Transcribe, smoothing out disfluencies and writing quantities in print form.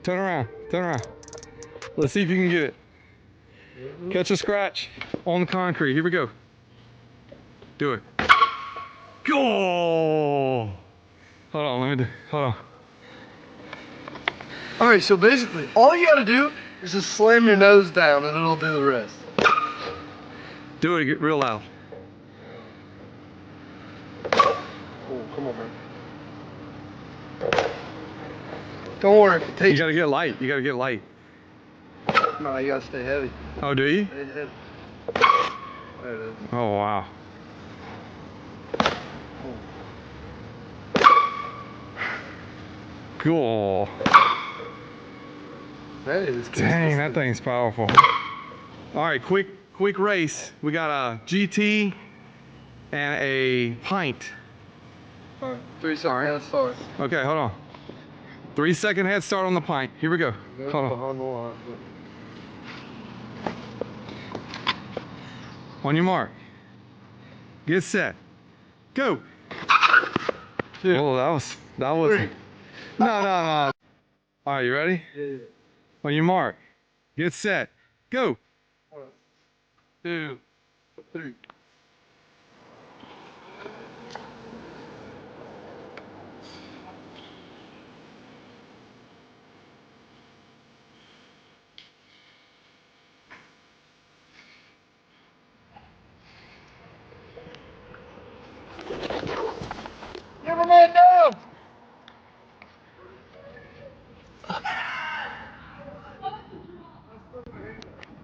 Turn around. Turn around. Let's see if you can get it. Catch a scratch on the concrete. Here we go. Do it. Go! Hold on, let me do. Hold on. All right, so basically, all you gotta do is just slam your nose down and it'll do the rest. Do it. Get real loud. Oh, come on, man. Don't worry. If it takes. You gotta get light. You gotta get light. No, you gotta stay heavy. Oh, do you? Stay heavy. There it is. Oh, wow. Cool. That is Dang, that thing's powerful. All right, quick race. We got a GT and a pint. All right, 3 seconds. Head start. Okay, hold on. 3-second head start on the pint. Here we go. Hold on. Behind the line. On your mark. Get set. Go. 2. Oh, that was. 3. No. All right, you ready? Yeah. On your mark. Get set. Go. 1, 2, 3.